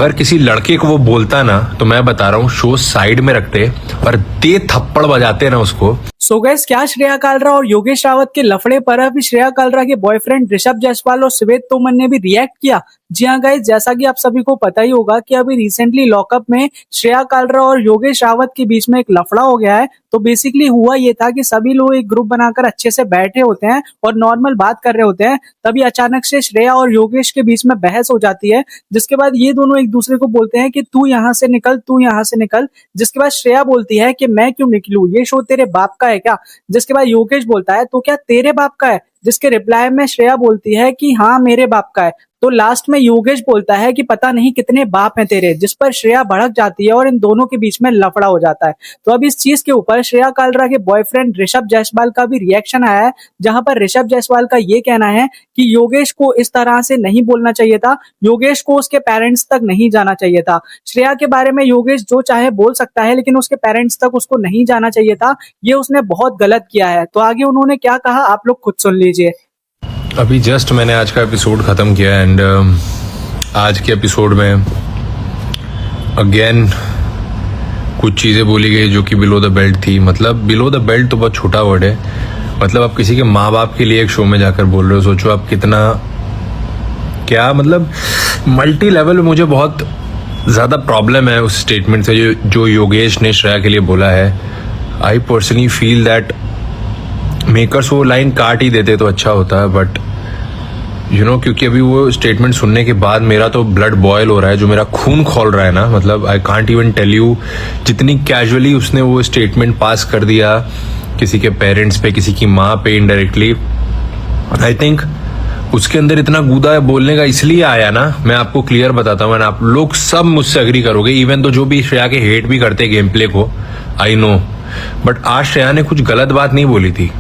अगर किसी लड़के को वो बोलता ना तो मैं बता रहा हूँ शो साइड में रखते और दे थप्पड़ बजाते ना उसको। सो गाइस, क्या श्रेया कालरा और योगेश रावत के लफड़े पर अभी श्रेया कालरा के बॉयफ्रेंड ऋषभ जायसवाल और श्वेत तोमर ने भी रिएक्ट किया। जी हाँ गाइस, जैसा कि आप सभी को पता ही होगा कि अभी रिसेंटली लॉकअप में श्रेया कालरा और योगेश रावत के बीच में एक लफड़ा हो गया है। तो बेसिकली हुआ ये था कि सभी लोग एक ग्रुप बनाकर अच्छे से बैठे होते हैं और नॉर्मल बात कर रहे होते हैं, तभी अचानक से श्रेया और योगेश के बीच में बहस हो जाती है। जिसके बाद ये दोनों एक दूसरे को बोलते हैं कि तू यहाँ से निकल, तू यहाँ से निकल। जिसके बाद श्रेया बोलती है कि मैं क्यों निकलूं, ये शो तेरे बाप का है क्या। जिसके बाद योगेश बोलता है तो क्या तेरे बाप का है, जिसके रिप्लाई में श्रेया बोलती है कि हाँ मेरे बाप का है। तो लास्ट में योगेश बोलता है कि पता नहीं कितने बाप हैं तेरे, जिस पर श्रेया भड़क जाती है और इन दोनों के बीच में लफड़ा हो जाता है। तो अब इस चीज के ऊपर श्रेया कालरा के बॉयफ्रेंड ऋषभ जायसवाल का भी रिएक्शन आया है, जहां पर ऋषभ जायसवाल का ये कहना है कि योगेश को इस तरह से नहीं बोलना चाहिए था, योगेश को उसके पेरेंट्स तक नहीं जाना चाहिए था। श्रेया के बारे में योगेश जो चाहे बोल सकता है, लेकिन उसके पेरेंट्स तक उसको नहीं जाना चाहिए था, ये उसने बहुत गलत किया है। तो आगे उन्होंने क्या कहा आप लोग खुद सुन लीजिए। अभी जस्ट मैंने आज का एपिसोड ख़त्म किया एंड आज के एपिसोड में अगेन कुछ चीज़ें बोली गई जो कि बिलो द बेल्ट थी। मतलब बिलो द बेल्ट तो बहुत छोटा वर्ड है। मतलब आप किसी के माँ बाप के लिए एक शो में जाकर बोल रहे हो, सोचो आप कितना क्या मतलब मल्टी लेवल में मुझे बहुत ज़्यादा प्रॉब्लम है उस स्टेटमेंट से जो योगेश ने श्रेया के लिए बोला है। I personally feel that makers वो लाइन काट ही देते तो अच्छा होता है, बट क्योंकि अभी वो स्टेटमेंट सुनने के बाद मेरा तो ब्लड बॉयल हो रहा है, जो मेरा खून खौल रहा है ना। मतलब I can't even tell you जितनी कैजुअली उसने वो स्टेटमेंट पास कर दिया किसी के पेरेंट्स पे, किसी की माँ पे इनडायरेक्टली। आई थिंक उसके अंदर इतना गूदा बोलने का इसलिए आया ना, मैं आपको क्लियर बताता हूँ, आप लोग सब मुझसे अग्री करोगे, इवन तो जो भी श्रेया के हेट भी करते गेम प्ले को, आई नो। बट आज श्रेया ने कुछ गलत बात नहीं बोली थी,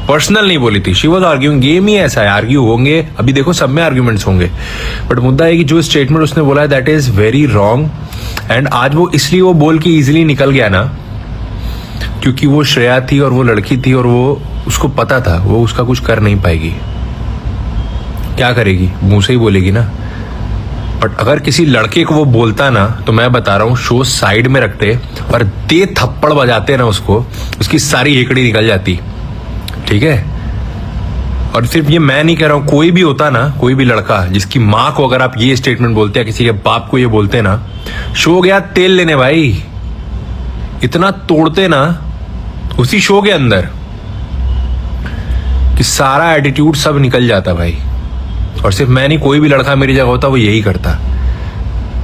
पर्सनल नहीं बोली थी। शी वॉज आर्ग्यूइंग, गेम ही ऐसा है, आर्ग्यू होंगे, अभी देखो सब में आर्ग्यूमेंट्स होंगे। बट मुद्दा है कि जो स्टेटमेंट उसने बोला है that is very wrong. And आज वो इसलिए वो बोल के इजीली निकल गया ना, क्योंकि वो श्रेया थी और वो लड़की थी और वो उसको पता था वो उसका कुछ कर नहीं पाएगी। क्या करेगी, मुंह से ही बोलेगी ना। बट अगर किसी लड़के को वो बोलता ना तो मैं बता रहा हूँ शो साइड में रखते और दे थप्पड़ बजाते ना उसको, उसकी सारी हेकड़ी निकल जाती। ठीक है। और सिर्फ ये मैं नहीं कह रहा हूं, कोई भी होता ना, कोई भी लड़का जिसकी माँ को अगर आप ये स्टेटमेंट बोलते हैं, किसी के बाप को ये बोलते ना, शो गया तेल लेने भाई। इतना तोड़ते ना उसी शो के अंदर कि सारा एटीट्यूड सब निकल जाता भाई। और सिर्फ मैं नहीं, कोई भी लड़का मेरी जगह होता वो यही करता।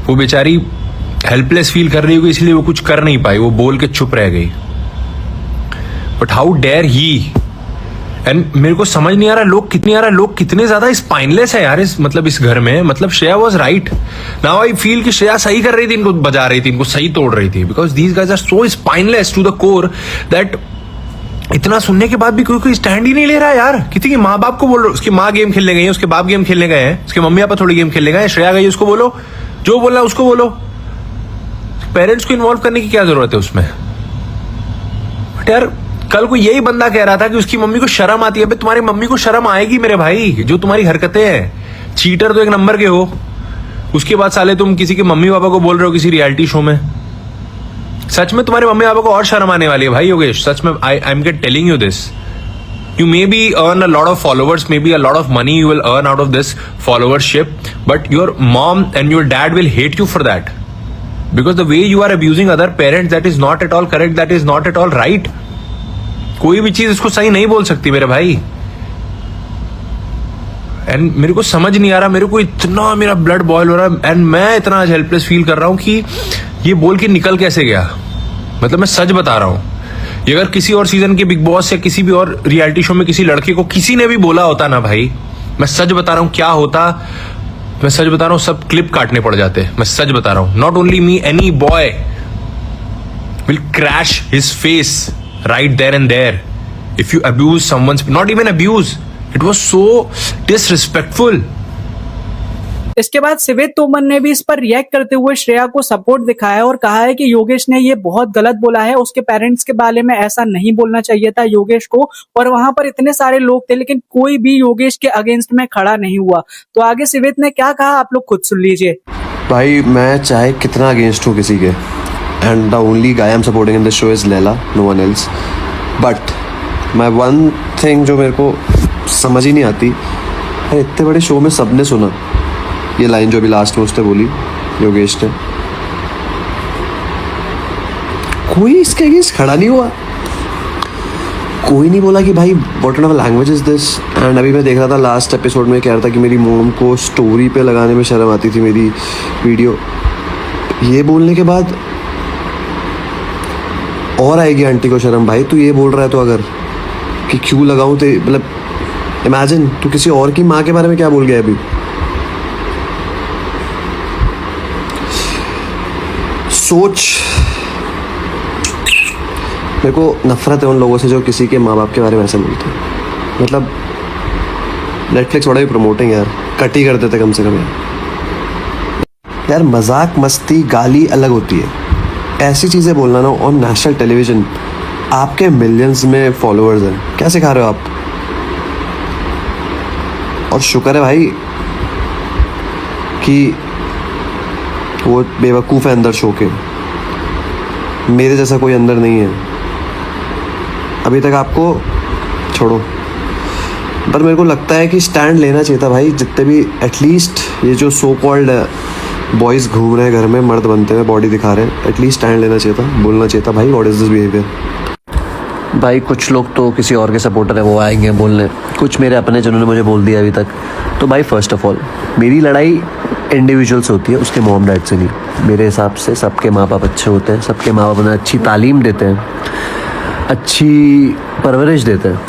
वो बेचारी हेल्पलेस फील कर रही होगी इसलिए वो कुछ कर नहीं पाई, वो बोल के चुप रह गई। But how dare he. And मेरे को समझ नहीं आ रहा लोग कितने ज्यादा स्पाइनलेस है यार इस घर में। मतलब Shreya was right. Now I feel कि श्रेया सही कर रही थी, इनको बजा रही थी, इनको सही तोड़ रही थी, because these guys are so spineless to the core that इतना सुनने के बाद भी कोई स्टैंड ही नहीं ले रहा है यार। किसी के माँ बाप को बोल रहे, उसकी माँ गेम खेलने गई है, उसके बाप गेम खेलने गए हैं, उसके मम्मी पापा थोड़ी गेम खेलने गए हैं, श्रेया गई, उसको बोलो, जो बोलना उसको बोलो। पेरेंट्स को इन्वॉल्व करने की क्या जरूरत है उसमें। बट यार कल को यही बंदा कह रहा था कि उसकी मम्मी को शर्म आती है। अबे तुम्हारी मम्मी को शर्म आएगी मेरे भाई, जो तुम्हारी हरकतें हैं। चीटर तो एक नंबर के हो, उसके बाद साले तुम किसी के मम्मी पापा को बोल रहे हो किसी रियलिटी शो में। सच में तुम्हारे मम्मी पापा को और शर्म आने वाली है भाई योगेश, सच में। I am gate telling you this. You may be earn a lot of followers, maybe a lot of money you will earn out of this followership, but your mom and your dad will hate you for that, because the way you are abusing other parents, that is not at all correct, that is not at all right. कोई भी चीज इसको सही नहीं बोल सकती मेरे भाई। एंड मेरे को समझ नहीं आ रहा, मेरे को इतना मेरा ब्लड बॉयल हो रहा है एंड मैं इतना हेल्पलेस फील कर रहा हूं कि ये बोल के निकल कैसे गया। मतलब मैं सच बता रहा हूं, ये अगर किसी और सीजन के बिग बॉस या किसी भी और रियलिटी शो में किसी लड़के को किसी ने भी बोला होता ना भाई, मैं सच बता रहा हूं क्या होता। मैं सच बता रहा हूं, सब क्लिप काटने पड़ जाते। मैं सच बता रहा हूं, not only me, any boy will crash his face right there and there if you abuse someone's, not even abuse, it was so disrespectful. इसके बाद श्वेत तोमर ने भी इस पर रिएक्ट करते हुए श्रेया को सपोर्ट दिखाया और कहा है कि योगेश ने ये बहुत गलत बोला है, उसके पेरेंट्स के बारे में ऐसा नहीं बोलना चाहिए था योगेश को। और वहां पर इतने सारे लोग थे लेकिन कोई भी योगेश के अगेंस्ट में खड़ा नहीं हुआ। तो आगे श्वेत ने क्या कहा आप लोग खुद सुन लीजिए। भाई मैं चाहे कितना अगेंस्ट हूँ किसी के, and the only guy I am supporting in this show is Laila, no one else, but my one thing जो मेरे को समझ ही नहीं आती है, इतने बड़े शो में सबने सुना ये लाइन जो अभी लास्ट में उसने बोली योगेश ने, कोई इसके अगेंस्ट खड़ा नहीं हुआ, कोई नहीं बोला कि भाई what kind of language is this. And अभी मैं देख रहा था लास्ट एपिसोड में कह रहा था कि मेरी मोम को स्टोरी पे लगाने में शर्म आती थी मेरी वीडियो, ये बोलने के बाद और आएगी आंटी को शर्म। भाई तू ये बोल रहा है तो अगर कि क्यों लगाऊं, तो मतलब इमेजिन तू किसी और की माँ के बारे में क्या बोल गया अभी। सोच, मेरे को नफरत है उन लोगों से जो किसी के माँ बाप के बारे में ऐसे बोलते हैं। मतलब नेटफ्लिक्स बड़ा ही प्रमोटिंग यार, कट ही कर देते कम से कम यार। मजाक मस्ती गाली अलग होती है, ऐसी चीज़ें बोलना ना ऑन नेशनल टेलीविजन, आपके मिलियंस में फॉलोअर्स हैं, क्या सिखा रहे हो आप। और शुक्र है भाई कि वो बेवकूफ़ है अंदर शो के, मेरे जैसा कोई अंदर नहीं है अभी तक। आपको छोड़ो, पर मेरे को लगता है कि स्टैंड लेना चाहिए था भाई, जितने भी एटलीस्ट ये जो सो कॉल्ड बॉयज़ घूम रहे हैं घर में, मर्द बनते हुए बॉडी दिखा रहे हैं, एटलीस्ट स्टैंड लेना चाहिए था, बोलना चाहिए था भाई व्हाट इज़ दिस बिहेवियर। भाई कुछ लोग तो किसी और के सपोर्टर है, वो आएंगे बोलने, कुछ मेरे अपने जिन्होंने मुझे बोल दिया अभी तक। तो भाई फर्स्ट ऑफ ऑल मेरी लड़ाई इंडिविजुअल से होती है, उसके मॉम डैड से नहीं। मेरे हिसाब से सबके माँ बाप अच्छे होते हैं, सबके माँ बाप उन्हें अच्छी तालीम देते हैं, अच्छी परवरिश देते हैं।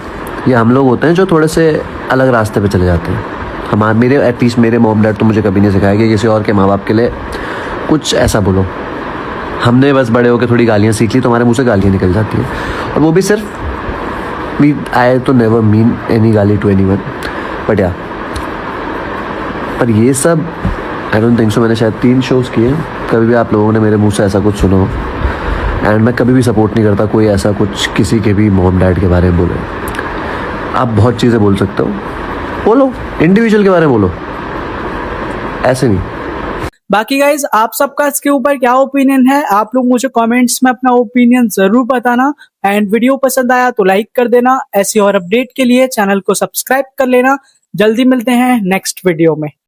ये हम लोग होते हैं जो थोड़े से अलग रास्ते पे चले जाते हैं। मेरे एटलीस्ट मेरे मॉम डैड तो मुझे कभी नहीं सिखाया कि किसी और के माँ बाप के लिए कुछ ऐसा बोलो। हमने बस बड़े होकर थोड़ी गालियाँ सीख ली तो हमारे मुंह से गालियाँ निकल जाती हैं, और वो भी सिर्फ आई तो नेवर मीन एनी गाली टू एनीवन, बट या पर ये सब आई डोंट थिंक सो। मैंने शायद 3 शोज़ किए, कभी भी आप लोगों ने मेरे मुंह से ऐसा कुछ सुना हो। एंड मैं कभी भी सपोर्ट नहीं करता कोई ऐसा कुछ किसी के भी मॉम डैड के बारे में बोले। आप बहुत चीज़ें बोल सकते हो, बोलो, इंडिविजुअल के बारे में बोलो, ऐसे नहीं। बाकी गाइज आप सबका इसके ऊपर क्या ओपिनियन है, आप लोग मुझे कमेंट्स में अपना ओपिनियन जरूर बताना। एंड वीडियो पसंद आया तो लाइक कर देना, ऐसी और अपडेट के लिए चैनल को सब्सक्राइब कर लेना। जल्दी मिलते हैं नेक्स्ट वीडियो में।